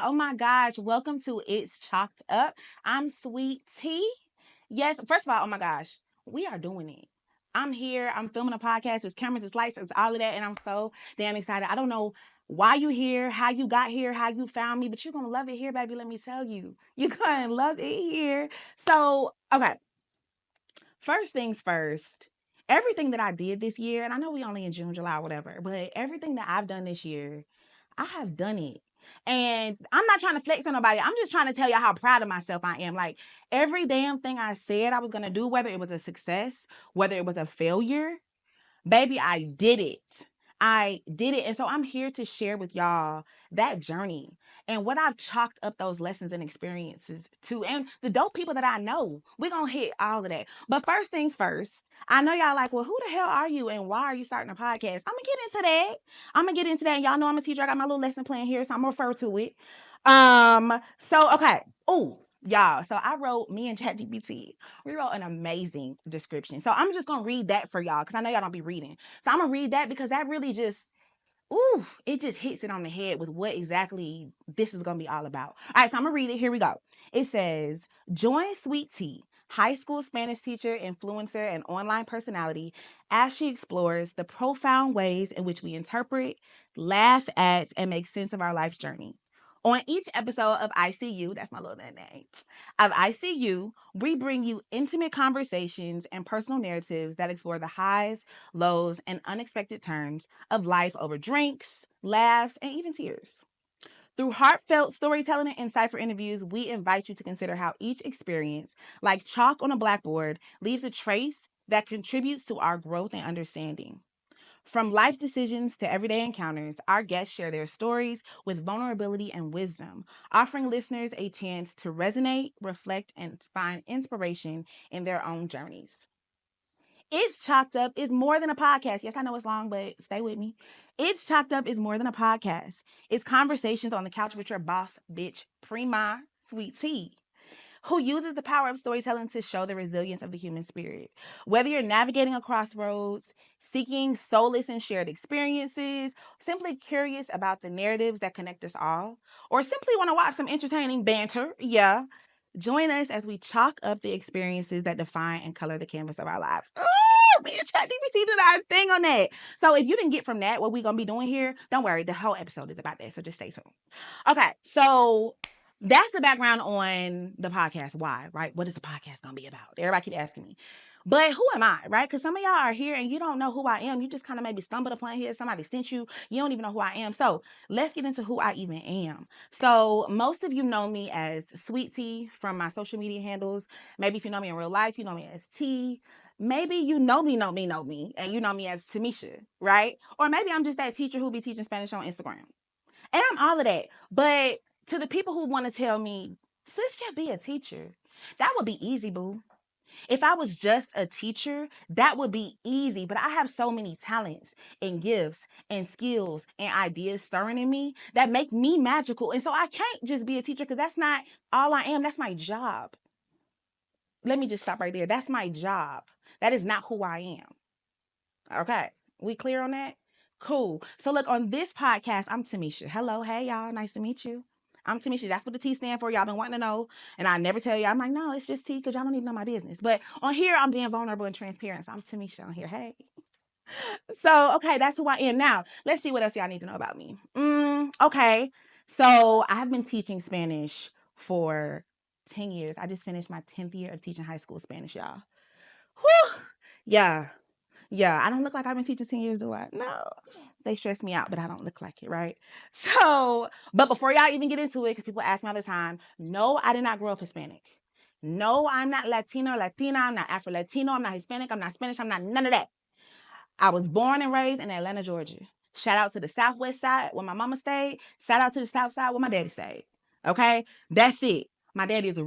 Oh my gosh. Welcome to It's Chalked Up. I'm Sweet Tea. Yes, first of all, oh my gosh, we are doing it. I'm here. I'm filming a podcast. It's cameras, it's lights, it's all of that. And I'm so damn excited. I don't know why you here, how you got here, how you found me, but you're going to love it here, baby. Let me tell you. You're going to love it here. So, okay. First things first. Everything that I did this year, and I know we only in June, July, whatever, but everything that I've done this year, I have done it. And I'm not trying to flex on nobody. I'm just trying to tell you how proud of myself I am. Like every damn thing I said I was going to do, whether it was a success, whether it was a failure, baby, I did it. I did it. And so I'm here to share with y'all that journey and what I've chalked up those lessons and experiences to. And the dope people that I know, we're going to hit all of that. But first things first, I know y'all like, well, who the hell are you and why are you starting a podcast? I'm going to get into that. I'm going to get into that. Y'all know I'm a teacher. I got my little lesson plan here, so I'm going to refer to it. Okay. Oh, y'all. So I wrote, me and ChatGPT, we wrote an amazing description. So I'm just going to read that for y'all because I know y'all don't be reading. So I'm going to read that because that really just, ooh, it just hits it on the head with what exactly this is going to be all about. All right, so I'm going to read it. Here we go. It says, join Sweet Tea, high school Spanish teacher, influencer, and online personality as she explores the profound ways in which we interpret, laugh at, and make sense of our life's journey. On each episode of ICU, that's my little name, of ICU, we bring you intimate conversations and personal narratives that explore the highs, lows, and unexpected turns of life over drinks, laughs, and even tears. Through heartfelt storytelling and insightful interviews, we invite you to consider how each experience, like chalk on a blackboard, leaves a trace that contributes to our growth and understanding. From life decisions to everyday encounters, our guests share their stories with vulnerability and wisdom, offering listeners a chance to resonate, reflect, and find inspiration in their own journeys. It's Chalked Up is more than a podcast. Yes, I know it's long, but stay with me. It's Chalked Up is more than a podcast. It's conversations on the couch with your boss, bitch, prima, sweet tea, who uses the power of storytelling to show the resilience of the human spirit. Whether you're navigating a crossroads, seeking solace in shared experiences, simply curious about the narratives that connect us all, or simply want to watch some entertaining banter, yeah, join us as we chalk up the experiences that define and color the canvas of our lives. Oh, me and ChatGPT did our thing on that. So if you didn't get from that what we're going to be doing here, don't worry. The whole episode is about that. So just stay tuned. Okay. So that's the background on the podcast. Why, right? What is the podcast going to be about? Everybody keep asking me. But who am I, right? Because some of y'all are here and you don't know who I am. You just kind of maybe stumbled upon here. Somebody sent you. You don't even know who I am. So let's get into who I even am. So most of you know me as Sweet Tea from my social media handles. Maybe if you know me in real life, you know me as T. Maybe you know me, and you know me as Tamisha, right? Or maybe I'm just that teacher who be teaching Spanish on Instagram. And I'm all of that. But to the people who want to tell me, sis, just be a teacher. That would be easy, boo. If I was just a teacher, that would be easy. But I have so many talents and gifts and skills and ideas stirring in me that make me magical. And so I can't just be a teacher because that's not all I am. That's my job. Let me just stop right there. That's my job. That is not who I am. Okay. We clear on that? Cool. So look, on this podcast, I'm Tamisha. Hello. Hey, y'all. Nice to meet you. I'm Tamisha. That's what the T stand for. Y'all been wanting to know. And I never tell you. I'm like, no, it's just T because y'all don't even know my business. But on here, I'm being vulnerable and transparent. So I'm Tamisha on here. Hey. So, okay, that's who I am now. Let's see what else y'all need to know about me. Okay. So I have been teaching Spanish for 10 years. I just finished my 10th year of teaching high school Spanish, y'all. Whew. Yeah. Yeah, I don't look like I've been teaching 10 years, do I? No. They stress me out, but I don't look like it, right? So, but before y'all even get into it, because people ask me all the time, no, I did not grow up Hispanic. No, I'm not Latino or Latina. I'm not Afro-Latino. I'm not Hispanic. I'm not Spanish. I'm not none of that. I was born and raised in Atlanta, Georgia. Shout out to the Southwest side where my mama stayed. Shout out to the South side where my daddy stayed. Okay? That's it. My daddy was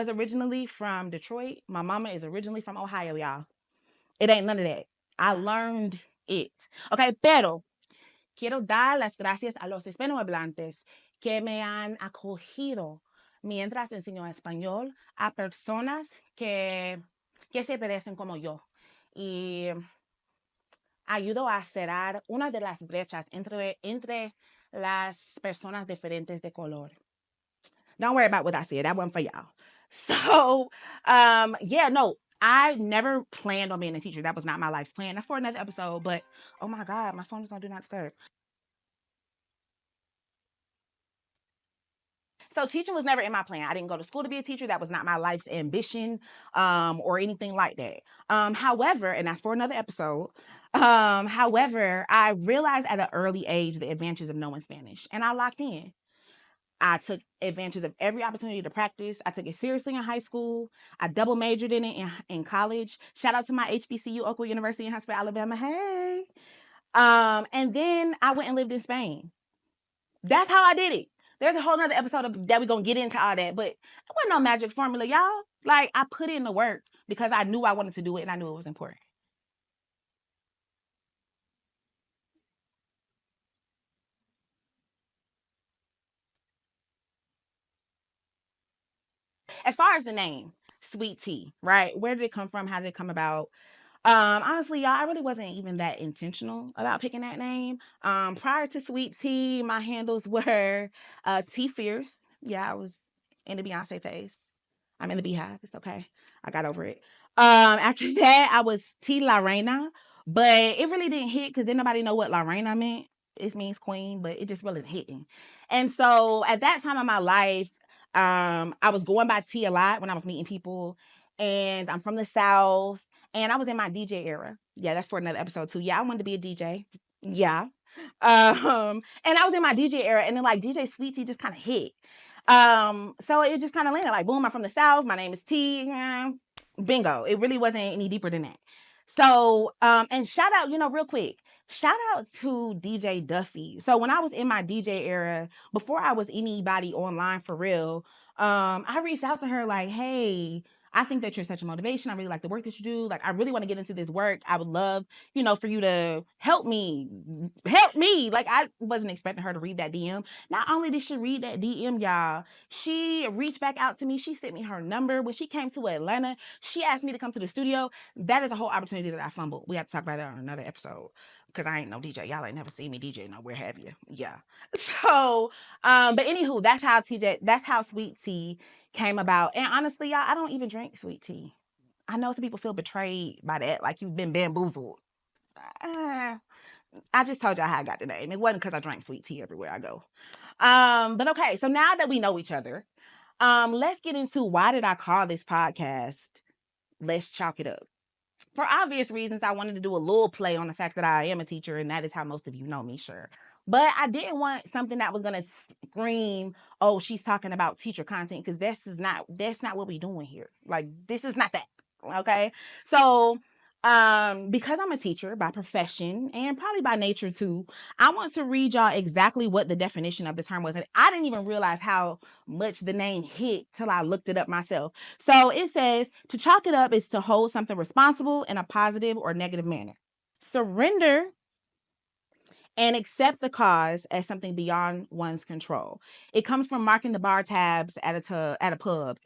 originally from Detroit. My mama is originally from Ohio, y'all. It ain't none of that. I learned it. Okay, pero quiero dar las gracias a los hispanohablantes que me han acogido mientras enseño español a personas que se parecen como yo. Y ayudo a cerrar una de las brechas entre las personas diferentes de color. Don't worry about what I said. That wasn't for y'all. So, yeah, no, I never planned on being a teacher. That was not my life's plan. That's for another episode. But oh my God, my phone is on Do Not Disturb. So teaching was never in my plan. I didn't go to school to be a teacher. That was not my life's ambition, or anything like that. However, and that's for another episode. However, I realized at an early age the advantages of knowing Spanish, and I locked in. I took advantage of every opportunity to practice. I took it seriously in high school. I double majored in it in college. Shout out to my HBCU, Oakwood University in Huntsville, Alabama. Hey. And then I went and lived in Spain. That's how I did it. There's a whole nother episode that we're gonna get into all that, but it wasn't no magic formula, y'all. Like I put in the work because I knew I wanted to do it and I knew it was important. As far as the name, Sweet Tea, right? Where did it come from? How did it come about? Honestly, y'all, I really wasn't even that intentional about picking that name. Prior to Sweet Tea, my handles were T Fierce. Yeah, I was in the Beyonce phase. I'm in the Beehive. It's okay. I got over it. After that, I was T La Reina, but it really didn't hit because then nobody know what La Reina meant. It means queen, but it just wasn't hitting. And so at that time of my life, I was going by T a lot when I was meeting people, and I'm from the South, and I was in my DJ era. Yeah, that's for another episode too. Yeah, I wanted to be a DJ. Yeah. And I was in my DJ era, and then like DJ Sweet Tea just kind of hit. So it just kind of landed like boom, I'm from the South, my name is T. Bingo. It really wasn't any deeper than that. So, and shout out, real quick, shout out to DJ Duffy. So when I was in my DJ era, before I was anybody online for real, I reached out to her like, hey, I think that you're such a motivation. I really like the work that you do. Like, I really want to get into this work. I would love, for you to help me. Help me. Like, I wasn't expecting her to read that DM. Not only did she read that DM, y'all, she reached back out to me. She sent me her number. When she came to Atlanta, she asked me to come to the studio. That is a whole opportunity that I fumbled. We have to talk about that on another episode because I ain't no DJ. Y'all ain't never seen me DJ nowhere, have you? Yeah. So, but anywho, that's how Sweet Tea came about. And honestly, y'all, I don't even drink sweet tea. I know some people feel betrayed by that, like you've been bamboozled. Uh, I just told y'all how I got the name. It wasn't because I drank sweet tea everywhere I go. But okay, so now that we know each other, let's get into why did I call this podcast Let's Chalk It Up. For obvious reasons, I wanted to do a little play on the fact that I am a teacher, and that is how most of you know me, sure. But I didn't want something that was gonna scream, "Oh, she's talking about teacher content," because that's not what we're doing here. Like, this is not that. Okay, so because I'm a teacher by profession and probably by nature too, I want to read y'all exactly what the definition of the term was. And I didn't even realize how much the name hit till I looked it up myself. So it says to chalk it up is to hold something responsible in a positive or negative manner. Surrender and accept the cause as something beyond one's control. It comes from marking the bar tabs at a pub, as a pub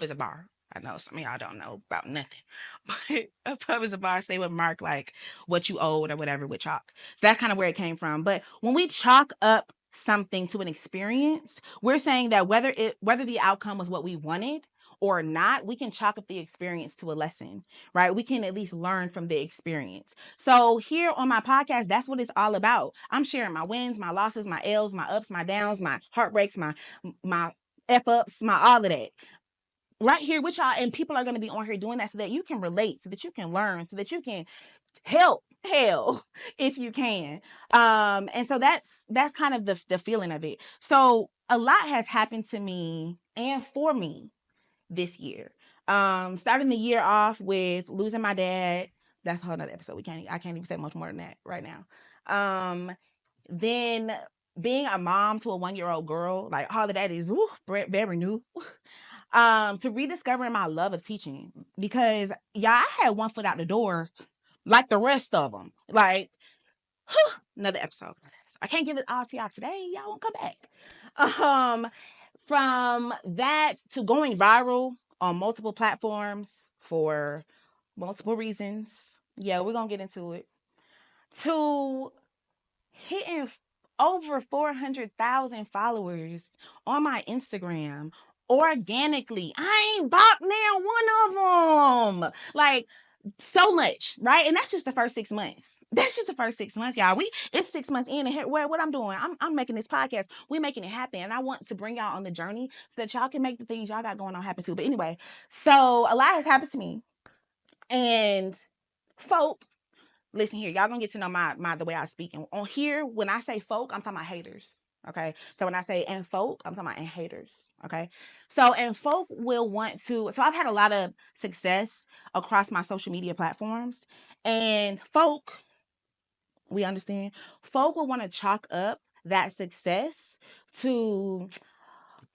is a bar. I know some of y'all don't know about nothing, but a pub is a bar. So they would mark like what you owed or whatever with chalk. So that's kind of where it came from. But when we chalk up something to an experience, we're saying that whether the outcome was what we wanted or not, we can chalk up the experience to a lesson, right? We can at least learn from the experience. So here on my podcast, that's what it's all about. I'm sharing my wins, my losses, my L's, my ups, my downs, my heartbreaks, my F ups, my all of that. Right here with y'all, and people are going to be on here doing that so that you can relate, so that you can learn, so that you can help hell if you can. And so that's kind of the feeling of it. So a lot has happened to me and for me this year. Starting the year off with losing my dad. That's a whole nother episode. I can't even say much more than that right now. Then being a mom to a 1-year-old girl, like all of that is very new. To rediscovering my love of teaching because I had one foot out the door like the rest of them. Like, another episode. I can't give it all to y'all today. Y'all won't come back. From that to going viral on multiple platforms for multiple reasons. Yeah, we're gonna get into it. To hitting over 400,000 followers on my Instagram organically. I ain't bought now one of them. Like, so much, right? And that's just the first 6 months. That's just the first 6 months, y'all. It's 6 months in, and here, what I'm doing, I'm making this podcast. We making it happen, and I want to bring y'all on the journey so that y'all can make the things y'all got going on happen too. But anyway, so a lot has happened to me, and folk, listen here, y'all gonna get to know my the way I speak. And on here, when I say folk, I'm talking about haters. Okay. So when I say and folk, I'm talking about and haters. Okay. So and folk will want to, so I've had a lot of success across my social media platforms. And folk, we understand, folk will want to chalk up that success to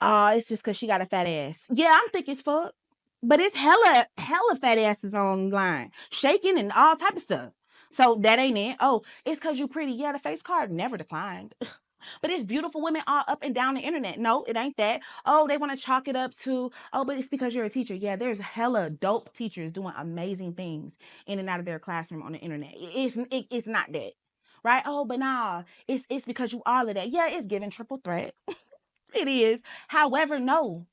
it's just because she got a fat ass. Yeah, I'm thick as fuck. But it's hella fat asses online, shaking and all type of stuff. So that ain't it. Oh, it's because you pretty. Yeah, the face card never declined. But it's beautiful women all up and down the internet. No, it ain't that. Oh, they want to chalk it up to, oh, but it's because you're a teacher. Yeah, there's hella dope teachers doing amazing things in and out of their classroom on the internet. It's not that. Right? Oh, but nah, it's because you all of that. Yeah, it's giving triple threat. It is. However, no,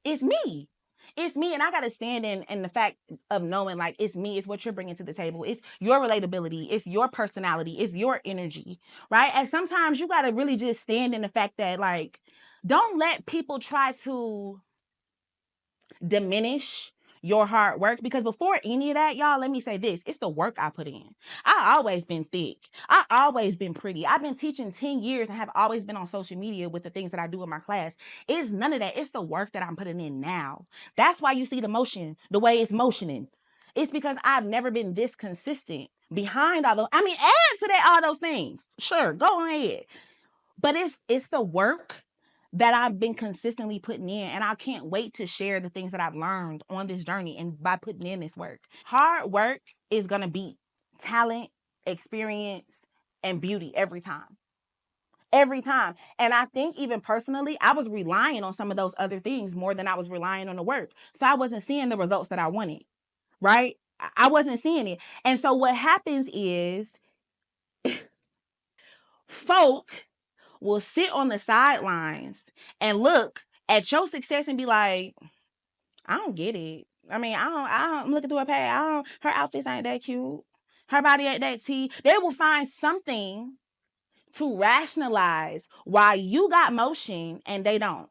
it's me. It's me, and I gotta stand in the fact of knowing, like, it's me. It's what you're bringing to the table. It's your relatability. It's your personality. It's your energy, right? And sometimes you gotta really just stand in the fact that, like, don't let people try to diminish your hard work, because before any of that, y'all, let me say this, it's the work I put in. I always been thick. I always been pretty. I've been teaching 10 years and have always been on social media with the things that I do in my class. It's none of that. It's the work that I'm putting in now. That's why you see the motion the way it's motioning. It's because I've never been this consistent behind all those. I mean, add to that all those things, sure, go ahead, but it's the work that I've been consistently putting in, and I can't wait to share the things that I've learned on this journey and by putting in this work. Hard work is gonna beat talent, experience, and beauty every time. Every time. And I think even personally, I was relying on some of those other things more than I was relying on the work. So I wasn't seeing the results that I wanted, right? I wasn't seeing it. And so what happens is folk will sit on the sidelines and look at your success and be like, I don't get it. I mean, I'm looking through her page. Her outfits ain't that cute. Her body ain't that tea. They will find something to rationalize why you got motion and they don't.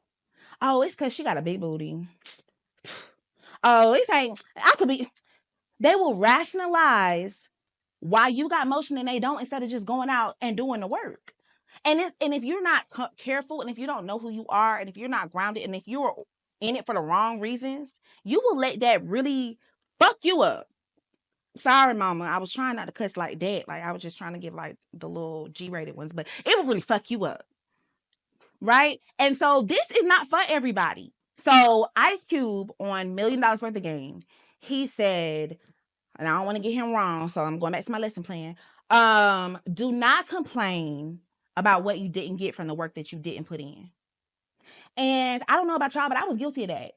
Oh, it's because she got a big booty. Oh, it's like, I could be. They will rationalize why you got motion and they don't, instead of just going out and doing the work. And if you're not careful, and if you don't know who you are, and if you're not grounded, and if you're in it for the wrong reasons, you will let that really fuck you up. Sorry, mama. I was trying not to cuss like that. Like, I was just trying to give like the little G-rated ones, but it will really fuck you up. Right? And so this is not for everybody. So Ice Cube on $1 million Worth of Game, he said, and I don't want to get him wrong, so I'm going back to my lesson plan. Do not complain about what you didn't get from the work that you didn't put in. And I don't know about y'all, but I was guilty of that.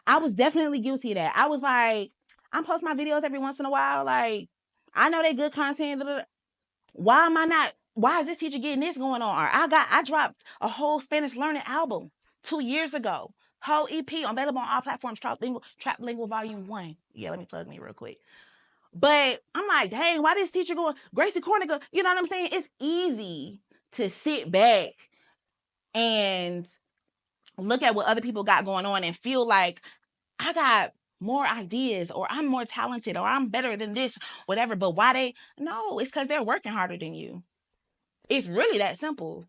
I was definitely guilty of that. I was like, I'm posting my videos every once in a while. Like, I know they good content. Why am I not? Why is this teacher getting this going on? Or I dropped a whole Spanish learning album 2 years ago. Whole EP available on all platforms. Trap Lingual Volume 1. Yeah, let me plug me real quick. But I'm like, dang, why this teacher going, Gracie Corniger? You know what I'm saying? It's easy to sit back and look at what other people got going on and feel like I got more ideas, or I'm more talented, or I'm better than this, whatever. But why no, it's because they're working harder than you. It's really that simple.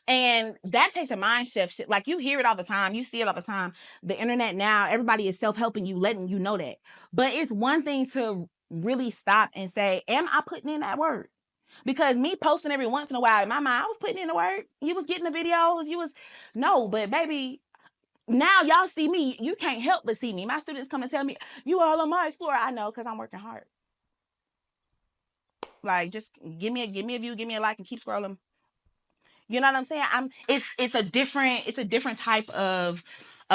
And that takes a mind shift. Like, you hear it all the time. You see it all the time. The internet now, everybody is self-helping you, letting you know that. But it's one thing to really stop and say, am I putting in that work? Because me posting every once in a while, in my mind, I was putting in the work. You was getting the videos. No, but baby, now y'all see me. You can't help but see me. My students come and tell me, you all on my Explorer. I know, because I'm working hard. Like, just give me a view, give me a like, and keep scrolling. You know what I'm saying? It's a different type of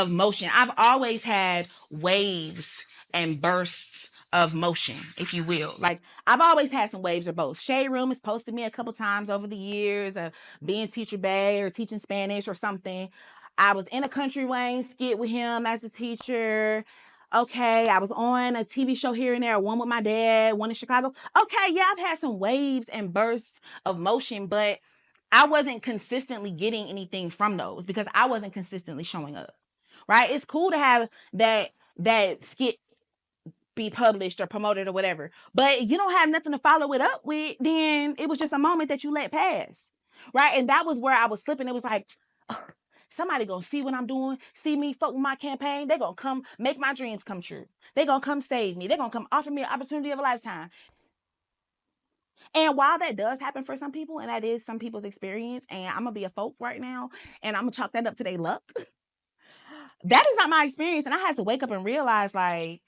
motion. I've always had waves and bursts of motion, if you will. Like, I've always had some waves of both. Shade Room has posted me a couple times over the years of being Teacher Bay or teaching Spanish or something. I was in a Country Wayne skit with him as a teacher. Okay, I was on a TV show here and there, one with my dad, one in Chicago. Okay, yeah, I've had some waves and bursts of motion, but I wasn't consistently getting anything from those because I wasn't consistently showing up. Right? It's cool to have that skit be published or promoted or whatever. But you don't have nothing to follow it up with, then it was just a moment that you let pass. Right? And that was where I was slipping. It was like, ugh, somebody gonna see what I'm doing, see me fuck with my campaign. They gonna come make my dreams come true. They gonna come save me. They gonna come offer me an opportunity of a lifetime. And while that does happen for some people, and that is some people's experience, and I'm gonna be a folk right now, and I'm gonna chalk that up to their luck. That is not my experience. And I had to wake up and realize, like,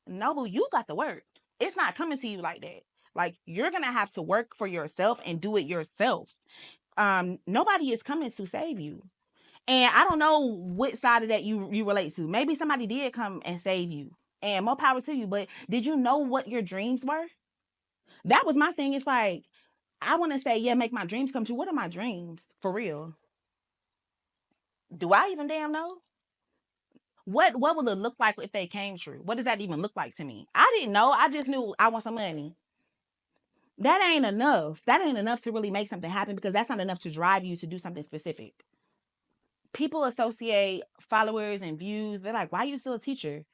Noble, you got the work. It's not coming to you like that. Like, you're gonna have to work for yourself and do it yourself. Nobody is coming to save you. And I don't know what side of that you relate to. Maybe somebody did come and save you. And more power to you. But did you know what your dreams were? That was my thing. It's like, I want to say, yeah, make my dreams come true. What are my dreams? For real. Do I even damn know? What will it look like if they came true? What does that even look like to me? I didn't know. I just knew I want some money. That ain't enough. That ain't enough to really make something happen because that's not enough to drive you to do something specific. People associate followers and views. They're like, why are you still a teacher?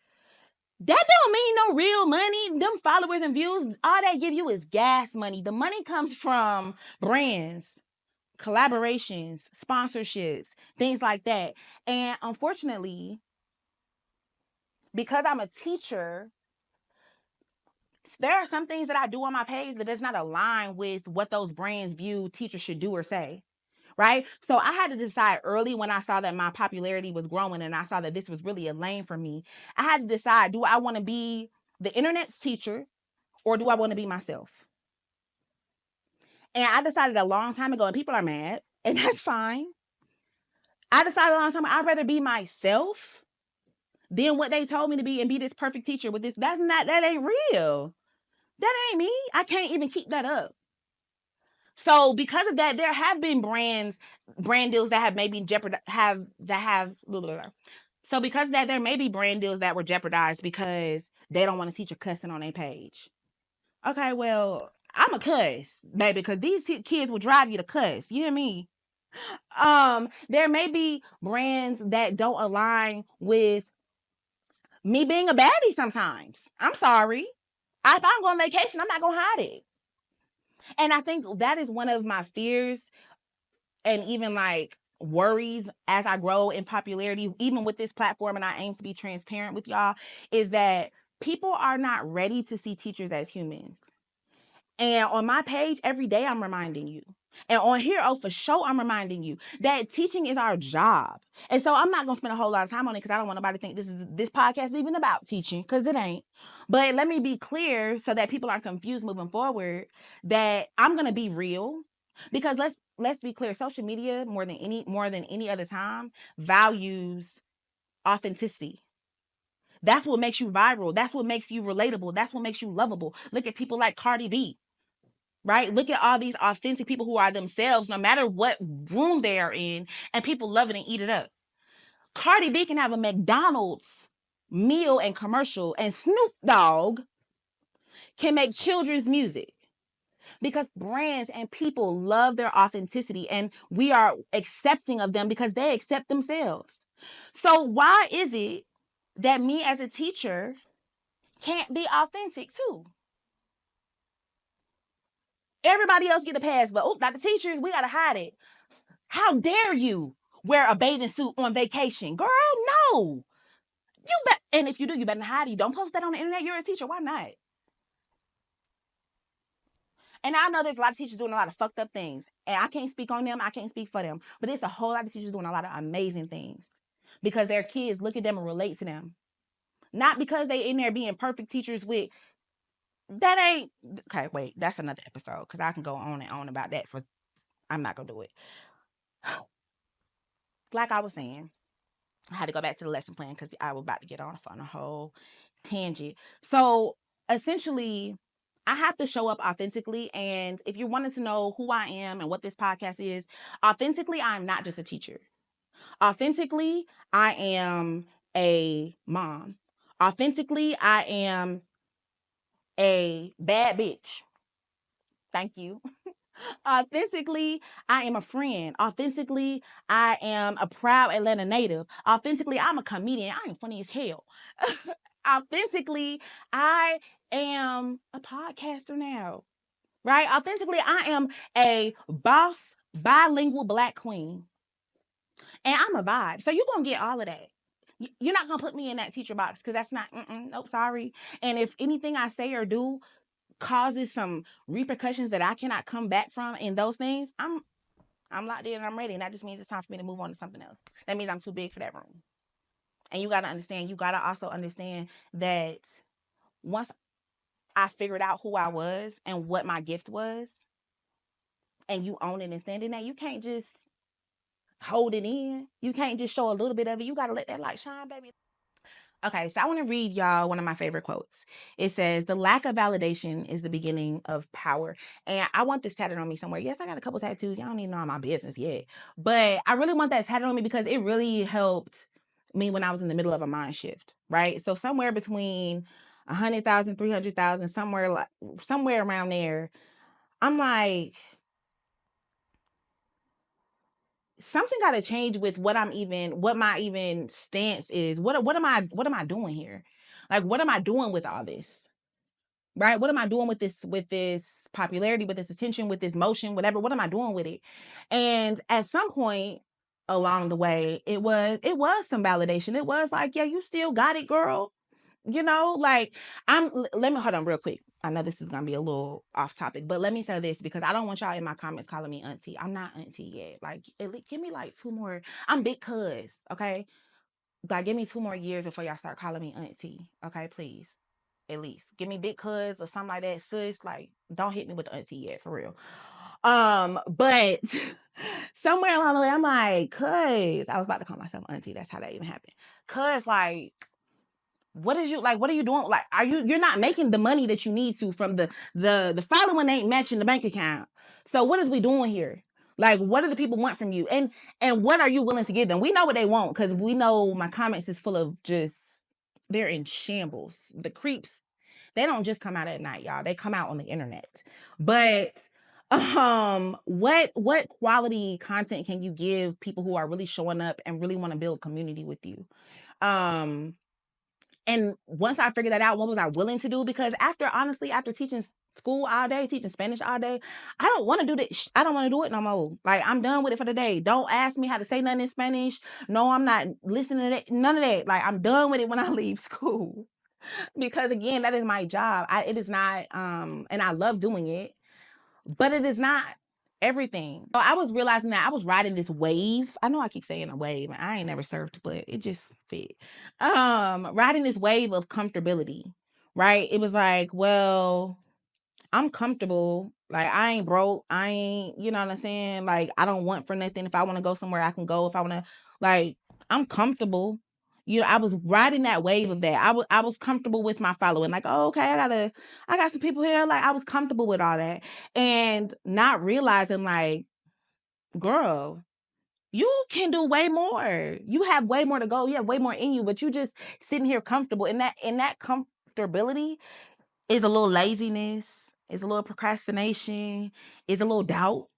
That don't mean no real money. Them followers and views, all they give you is gas money. The money comes from brands, collaborations, sponsorships, things like that. And unfortunately, because I'm a teacher, there are some things that I do on my page that does not align with what those brands view teachers should do or say. Right? So I had to decide early when I saw that my popularity was growing and I saw that this was really a lane for me. I had to decide, do I want to be the internet's teacher or do I want to be myself? And I decided a long time ago, and people are mad, and that's fine. I decided a long time I'd rather be myself than what they told me to be and be this perfect teacher with this. That ain't real. That ain't me. I can't even keep that up. So because of that, there have been brand deals that have maybe So because of that, there may be brand deals that were jeopardized because they don't want to teach a cussing on their page. Okay, well, I'm a cuss, baby, because these kids will drive you to cuss. You hear me? There may be brands that don't align with me being a baddie sometimes. I'm sorry. If I'm going on vacation, I'm not gonna hide it. And I think that is one of my fears and even like worries as I grow in popularity, even with this platform, and I aim to be transparent with y'all, is that people are not ready to see teachers as humans. And on my page, every day I'm reminding you. And on here, oh, for sure, I'm reminding you that teaching is our job. And so I'm not going to spend a whole lot of time on it because I don't want nobody to think this podcast is even about teaching, because it ain't. But let me be clear so that people aren't confused moving forward that I'm going to be real, because let's be clear, social media more than any other time values authenticity. That's what makes you viral. That's what makes you relatable. That's what makes you lovable. Look at people like Cardi B. Right? Look at all these authentic people who are themselves, no matter what room they are in, and people love it and eat it up. Cardi B can have a McDonald's meal and commercial, and Snoop Dogg can make children's music because brands and people love their authenticity, and we are accepting of them because they accept themselves. So why is it that me as a teacher can't be authentic too? Everybody else get a pass, but not the teachers. We gotta hide it. How dare you wear a bathing suit on vacation? Girl, no. You bet. And if you do, you better hide it. You don't post that on the internet. You're a teacher. Why not? And I know there's a lot of teachers doing a lot of fucked up things. And I can't speak on them. I can't speak for them. But there's a whole lot of teachers doing a lot of amazing things because their kids look at them and relate to them. Not because they in there being perfect teachers with that ain't okay. Wait, that's another episode because I can go on and on about that. I'm not gonna do it. Like I was saying, I had to go back to the lesson plan because I was about to get off on a whole tangent. So essentially, I have to show up authentically. And if you wanted to know who I am and what this podcast is, authentically, I'm not just a teacher. Authentically, I am a mom. Authentically, I am a bad bitch. Thank you. Authentically, I am a friend. Authentically, I am a proud Atlanta native. Authentically, I'm a comedian. I am funny as hell. Authentically, I am a podcaster now. Right? Authentically, I am a boss, bilingual black queen. And I'm a vibe. So you're going to get all of that. You're not going to put me in that teacher box because that's not, nope, sorry. And if anything I say or do causes some repercussions that I cannot come back from in those things, I'm locked in and I'm ready. And that just means it's time for me to move on to something else. That means I'm too big for that room. And you got to understand, you got to also understand that once I figured out who I was and what my gift was, and you own it and stand in that, you can't just hold it in. You can't just show a little bit of it. You got to let that light shine, baby. Okay, so I want to read y'all one of my favorite quotes. It says, "The lack of validation is the beginning of power." And I want this tatted on me somewhere. Yes, I got a couple tattoos. Y'all don't even know my business yet. But I really want that tatted on me because it really helped me when I was in the middle of a mind shift, right? So somewhere between 100,000, 300,000, somewhere around there, I'm like, something got to change with what my even stance is. What am I doing here? Like, what am I doing with all this? Right? What am I doing with this popularity, with this attention, with this motion, whatever? What am I doing with it? And at some point along the way, it was some validation. It was like, yeah, you still got it, girl. Like, let me hold on real quick. I know this is gonna be a little off topic, but let me say this because I don't want y'all in my comments calling me auntie. I'm not auntie yet. Like, give me like 2 more. I'm big cuz, okay? Like, give me 2 more years before y'all start calling me auntie, okay? Please, at least give me big cuz or something like that, sis. Like, don't hit me with the auntie yet, for real. But somewhere along the way, I'm like, cuz I was about to call myself auntie. That's how that even happened. Cuz, like, what are you doing? Like, you're not making the money that you need to from the following ain't matching the bank account. So what is we doing here? Like, what do the people want from you? And what are you willing to give them? We know what they want because we know my comments is full of just, they're in shambles. The creeps, they don't just come out at night, y'all. They come out on the internet. But what quality content can you give people who are really showing up and really want to build community with you? And once I figured that out, what was I willing to do? Because after teaching school all day, teaching Spanish all day, I don't want to do this. I don't want to do it no more. Like, I'm done with it for the day. Don't ask me how to say nothing in Spanish. No, I'm not listening to that. None of that. Like, I'm done with it when I leave school. Because again, that is my job. It is not, and I love doing it, but it is not everything. So I was realizing that I was riding this wave. I know I keep saying a wave. I ain't never surfed, but it just fit. Riding this wave of comfortability, right? It was like, well, I'm comfortable. Like, I ain't broke. I ain't, you know what I'm saying? Like, I don't want for nothing. If I want to go somewhere, I can go. If I want to, like, I'm comfortable. I was riding that wave of that. I was comfortable with my following. Like, oh, okay, I got some people here. Like, I was comfortable with all that. And not realizing, like, girl, you can do way more. You have way more to go. You have way more in you, but you just sitting here comfortable. And that comfortability is a little laziness, is a little procrastination, is a little doubt,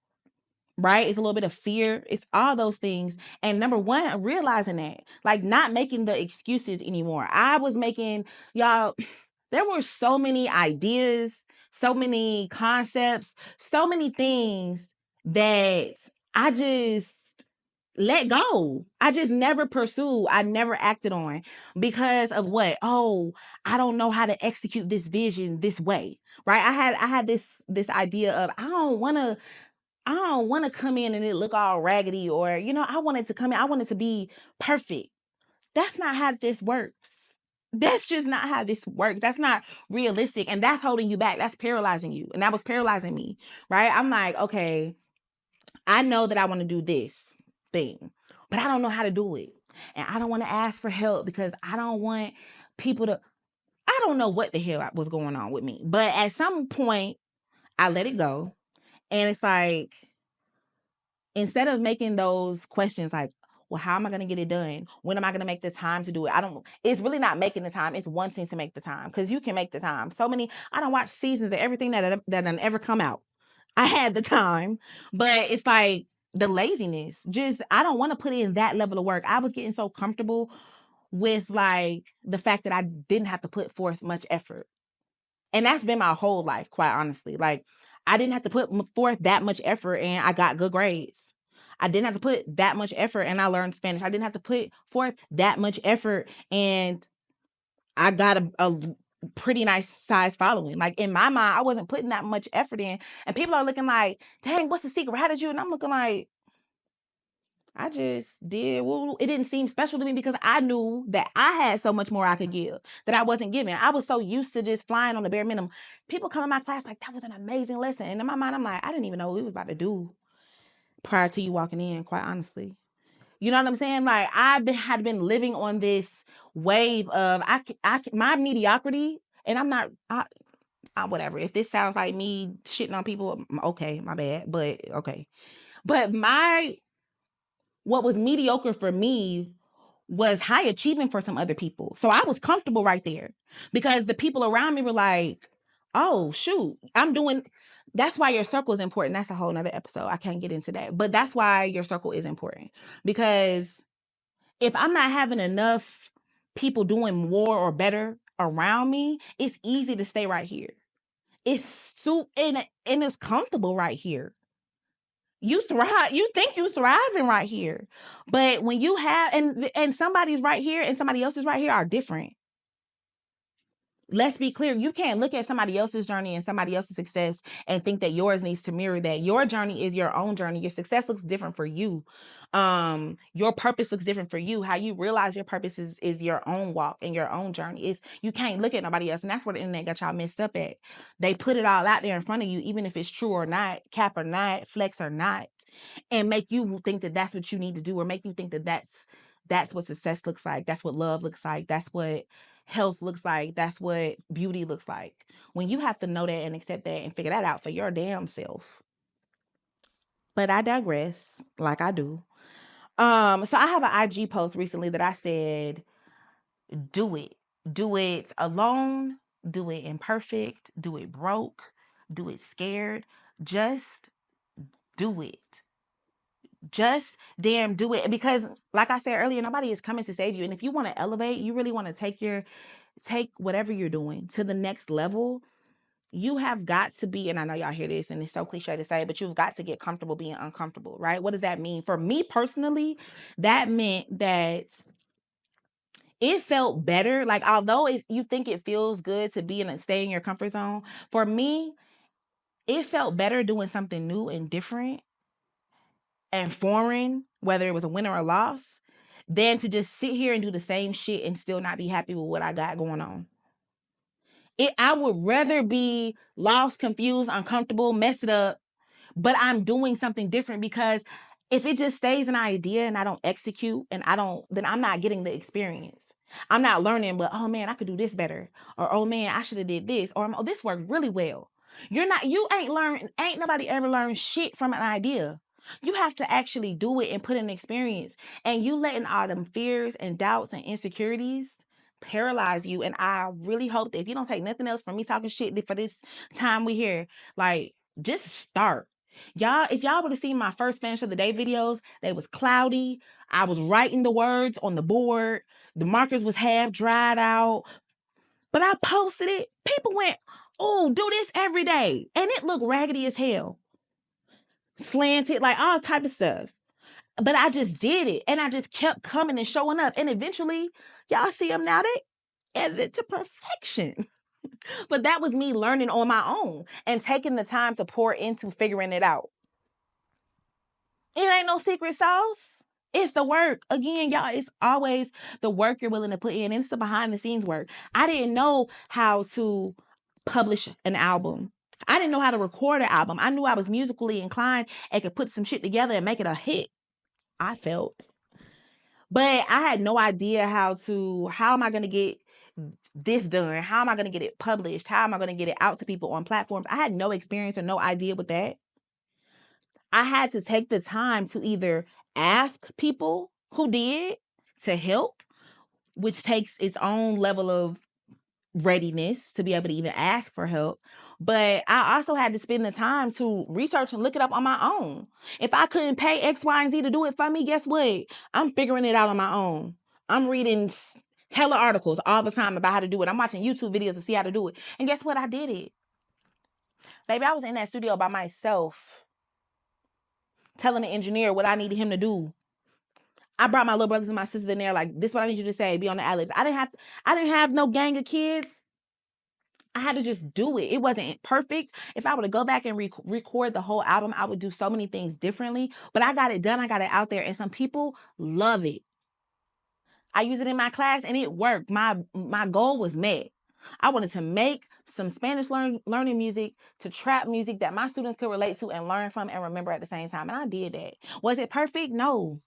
right? It's a little bit of fear. It's all those things. And number one, realizing that, like, not making the excuses anymore. I was making, y'all, there were so many ideas, so many concepts, so many things that I just let go. I just never pursued. I never acted on because of what? Oh, I don't know how to execute this vision this way. Right? I had this idea of I don't want to come in and it look all raggedy, or I wanted to come in, I wanted to be perfect. That's not how this works. That's just not how this works. That's not realistic, and that's holding you back. That's paralyzing you, and that was paralyzing me. Right? I'm like, okay, I know that I want to do this thing, but I don't know how to do it. And I don't want to ask for help because I don't want people to. don't know what the hell was going on with me. But at some point, I let it go. And it's like, instead of making those questions like, well, how am I going to get it done? When am I going to make the time to do it? It's really not making the time. It's wanting to make the time, because you can make the time. I don't watch seasons of everything that ever come out. I had the time, but it's like the laziness. Just, I don't want to put in that level of work. I was getting so comfortable with like the fact that I didn't have to put forth much effort. And that's been my whole life, quite honestly. Like, I didn't have to put forth that much effort and I got good grades. I didn't have to put that much effort and I learned Spanish. I didn't have to put forth that much effort and I got a pretty nice size following. Like, in my mind, I wasn't putting that much effort in. And people are looking like, dang, what's the secret? How did you? And I'm looking like, I just did. Well, it didn't seem special to me because I knew that I had so much more I could give that I wasn't giving. I was so used to just flying on the bare minimum. People come in my class like, that was an amazing lesson. And in my mind, I'm like, I didn't even know what we was about to do prior to you walking in, quite honestly. You know what I'm saying? Like, had been living on this wave of my mediocrity, and I'm not, whatever. If this sounds like me shitting on people, okay, my bad, but okay. But what was mediocre for me was high achieving for some other people. So I was comfortable right there because the people around me were like, oh, shoot, that's why your circle is important. That's a whole nother episode. I can't get into that. But that's why your circle is important. Because if I'm not having enough people doing more or better around me, it's easy to stay right here. And it's comfortable right here. You thrive. You think you thriving right here, but when you have and somebody's right here and somebody else is right here are different. Let's be clear. You can't look at somebody else's journey and somebody else's success and think that yours needs to mirror that. Your journey is your own journey. Your success looks different for you. Your purpose looks different for you. How you realize your purpose is your own walk and your own journey. You can't look at nobody else. And that's where the internet got y'all messed up at. They put it all out there in front of you, even if it's true or not, cap or not, flex or not, and make you think that that's what you need to do, or make you think that that's what success looks like. That's what love looks like. That's what health looks like. That's what beauty looks like. When you have to know that and accept that and figure that out for your damn self. But I digress, like I do. So I have an IG post recently that I said, do it. Do it alone, do it imperfect, do it broke, do it scared. Just do it. Just damn do it. Because like I said earlier, nobody is coming to save you. And if you want to elevate, you really want to take whatever you're doing to the next level, you have got to be, and I know y'all hear this and it's so cliche to say, but you've got to get comfortable being uncomfortable, right? What does that mean? For me personally, that meant that it felt better. Like, although if you think it feels good to stay in your comfort zone, for me, it felt better doing something new and different and foreign, whether it was a win or a loss, than to just sit here and do the same shit and still not be happy with what I got going on. I would rather be lost, confused, uncomfortable, mess it up, but I'm doing something different, because if it just stays an idea and I don't execute then I'm not getting the experience. I'm not learning, but oh man, I could do this better. Or oh man, I should have did this. Or oh, this worked really well. Ain't nobody ever learned shit from an idea. You have to actually do it and put in experience. And you letting all them fears and doubts and insecurities paralyze you. And I really hope that if you don't take nothing else from me talking shit for this time we here, like, just start. Y'all, if y'all would have seen my first finish of the day videos, they was cloudy. I was writing the words on the board. The markers was half dried out. But I posted it. People went, oh, do this every day. And it looked raggedy as hell. Slanted, like all type of stuff. But I just did it. And I just kept coming and showing up. And eventually, y'all see them now, they edited to perfection. But that was me learning on my own and taking the time to pour into figuring it out. It ain't no secret sauce. It's the work. Again, y'all, it's always the work you're willing to put in. It's the behind the scenes work. I didn't know how to publish an album. I didn't know how to record an album. I knew I was musically inclined and could put some shit together and make it a hit. I felt. But I had no idea how am I going to get this done? How am I going to get it published? How am I going to get it out to people on platforms? I had no experience or no idea with that. I had to take the time to either ask people who did to help, which takes its own level of readiness to be able to even ask for help. But I also had to spend the time to research and look it up on my own. If I couldn't pay X, Y, and Z to do it for me, guess what? I'm figuring it out on my own. I'm reading hella articles all the time about how to do it. I'm watching YouTube videos to see how to do it. And guess what? I did it. Baby, I was in that studio by myself, telling the engineer what I needed him to do. I brought my little brothers and my sisters in there, like, this is what I need you to say, be on the ad-libs. I didn't have no gang of kids. I had to just do it. It wasn't perfect. If I were to go back and record the whole album, I would do so many things differently. But I got it done. I got it out there. And some people love it. I use it in my class and it worked. My goal was met. I wanted to make some Spanish learning music to trap music that my students could relate to and learn from and remember at the same time. And I did that. Was it perfect? No.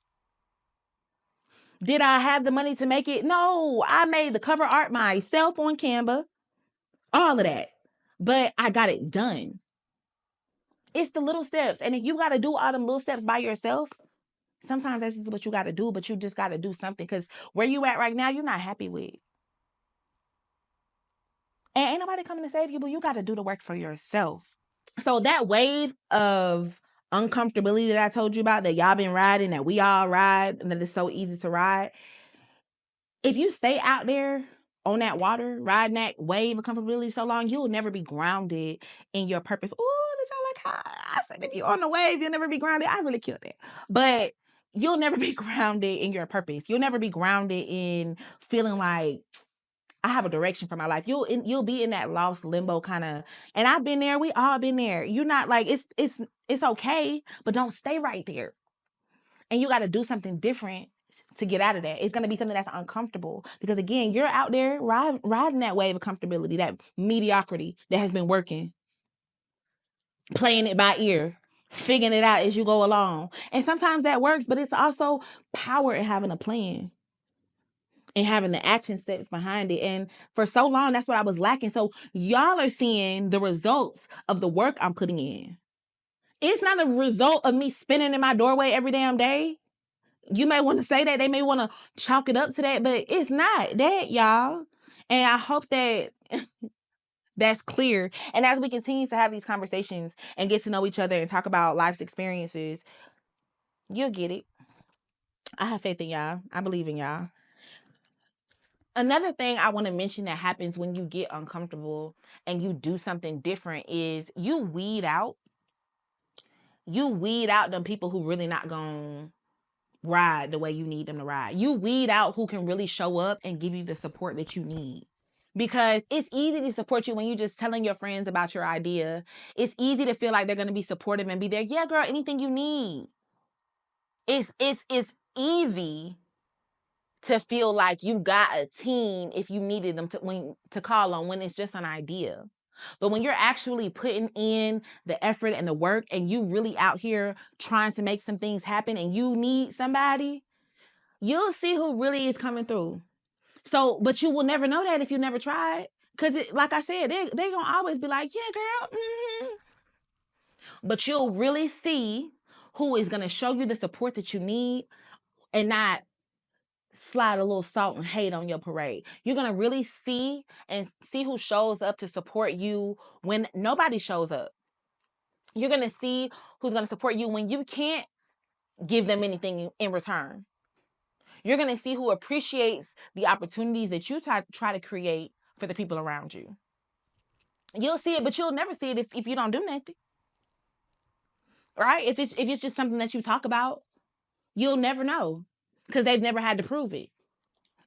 Did I have the money to make it? No. I made the cover art myself on Canva. All of that. But I got it done. It's the little steps. And if you got to do all them little steps by yourself, sometimes that's just what you got to do. But you just got to do something. Because where you at right now, you're not happy with. And ain't nobody coming to save you, but you got to do the work for yourself. So that wave of uncomfortability that I told you about, that y'all been riding, that we all ride, and that it's so easy to ride. If you stay out there on that water, riding that wave of comfortability so long, you'll never be grounded in your purpose. Oh, did y'all like how I said if you're on the wave, you'll never be grounded? I really killed it. But you'll never be grounded in your purpose. You'll never be grounded in feeling like I have a direction for my life. You'll be in that lost limbo kind of, and I've been there. We all been there. You're not like, it's okay, but don't stay right there. And you got to do something different to get out of that. It's going to be something that's uncomfortable because, again, you're out there riding that wave of comfortability, that mediocrity that has been working, playing it by ear, figuring it out as you go along. And sometimes that works, but it's also power in having a plan and having the action steps behind it. And for so long, that's what I was lacking. So y'all are seeing the results of the work I'm putting in. It's not a result of me spinning in my doorway every damn day. You may want to say that. They may want to chalk it up to that, but it's not that, y'all. And I hope that that's clear. And as we continue to have these conversations and get to know each other and talk about life's experiences, you'll get it. I have faith in y'all. I believe in y'all. Another thing I want to mention that happens when you get uncomfortable and you do something different is you weed out them people who really not gonna ride the way you need them to ride. You weed out who can really show up and give you the support that you need. Because it's easy to support you when you're just telling your friends about your idea. It's easy to feel like they're going to be supportive and be there. Yeah, girl, anything you need. It's easy to feel like you got a team if you needed them to call on when it's just an idea. But when you're actually putting in the effort and the work and you really out here trying to make some things happen and you need somebody, you'll see who really is coming through. So, but you will never know that if you never tried. Because, like I said, they going to always be like, yeah, girl. Mm-hmm. But you'll really see who is going to show you the support that you need and not slide a little salt and hate on your parade. You're going to really see who shows up to support you when nobody shows up. You're going to see who's going to support you when you can't give them anything in return. You're going to see who appreciates the opportunities that you try to create for the people around you. You'll see it, but you'll never see it if you don't do nothing. Right? If it's just something that you talk about, you'll never know because they've never had to prove it.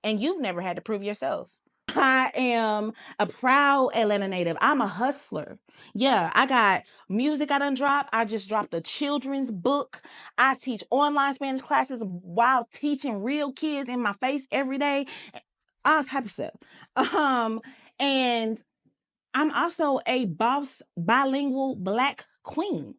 And you've never had to prove yourself. I am a proud Atlanta native. I'm a hustler. Yeah, I got music I done dropped. I just dropped a children's book. I teach online Spanish classes while teaching real kids in my face every day. All type of stuff. And I'm also a boss bilingual Black queen.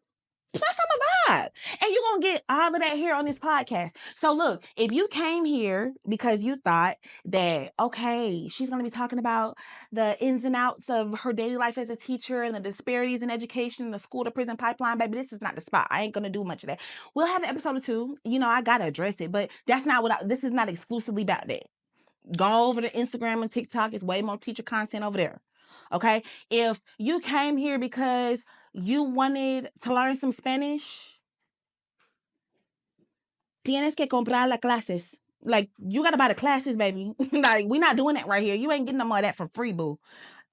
That's on the vibe. And you're going to get all of that here on this podcast. So, look, if you came here because you thought that, okay, she's going to be talking about the ins and outs of her daily life as a teacher and the disparities in education, the school to prison pipeline, baby, this is not the spot. I ain't going to do much of that. We'll have an episode or two. You know, I got to address it, but that's not this is not exclusively about that. Go over to Instagram and TikTok. It's way more teacher content over there. Okay? If you came here because you wanted to learn some Spanish, tienes que comprar las clases. Like, you gotta buy the classes, baby. Like, we're not doing that right here. You ain't getting no more of that for free, boo.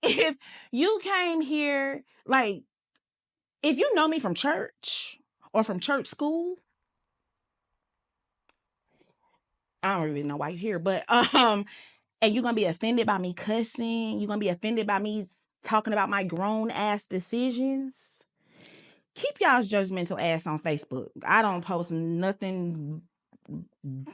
If you came here, like, if you know me from church or from church school, I don't really know why you're here, but and you're gonna be offended by me cussing, you're gonna be offended by me talking about my grown ass decisions. Keep y'all's judgmental ass on Facebook. I don't post nothing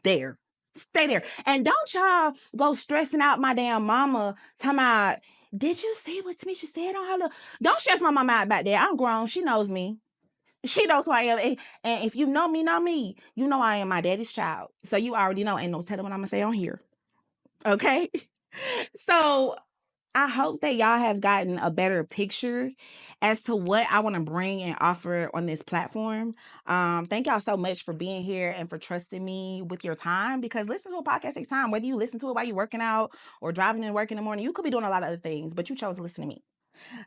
there. Stay there. And don't y'all go stressing out my damn mama talking about, did you see what Tamisha said on her little... Don't stress my mama out about that. I'm grown. She knows me. She knows who I am. And if you know me, you know I am my daddy's child. So you already know. Ain't no telling what I'm going to say on here. Okay? So I hope that y'all have gotten a better picture as to what I want to bring and offer on this platform. Thank y'all so much for being here and for trusting me with your time, because listening to a podcast takes time. Whether you listen to it while you're working out or driving to work in the morning, you could be doing a lot of other things, but you chose to listen to me.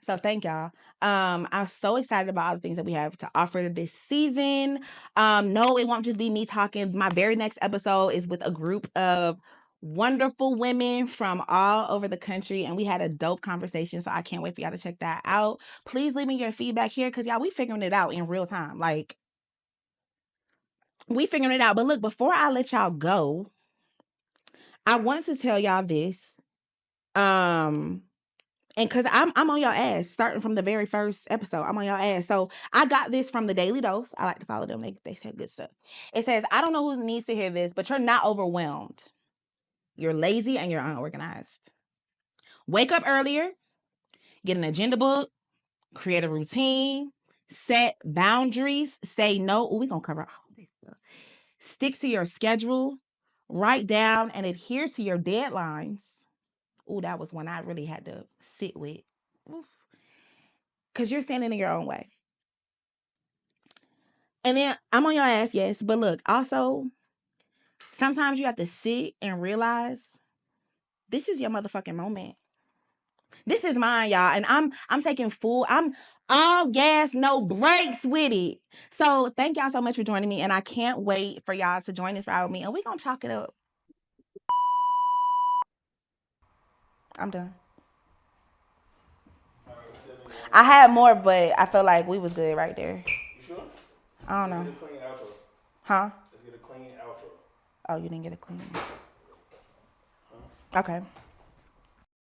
So thank y'all. I'm so excited about all the things that we have to offer this season. No, it won't just be me talking. My very next episode is with a group of wonderful women from all over the country, and we had a dope conversation. So I can't wait for y'all to check that out. Please leave me your feedback here, because y'all, we figuring it out in real time. Like, we figuring it out. But look, before I let y'all go, I want to tell y'all this. And because I'm on your ass, starting from the very first episode, I'm on your ass. So I got this from the Daily Dose. I like to follow them. They say good stuff. It says, I don't know who needs to hear this, but you're not overwhelmed. You're lazy and you're unorganized. Wake up earlier, get an agenda book, create a routine, set boundaries, say no. We're going to cover all this stuff. Stick to your schedule, write down and adhere to your deadlines. Oh, that was one I really had to sit with. Because you're standing in your own way. And then I'm on your ass, yes. But look, also, sometimes you have to sit and realize this is your motherfucking moment. This is mine, y'all. And I'm taking I'm all gas, no brakes with it. So thank y'all so much for joining me. And I can't wait for y'all to join this ride with me. And we're gonna chalk it up. I'm done. I had more, but I felt like we was good right there. You sure? I don't know. Let's get a clean outro. Huh? Let's get a clean outro. Oh, you didn't get a clean. Huh? Okay.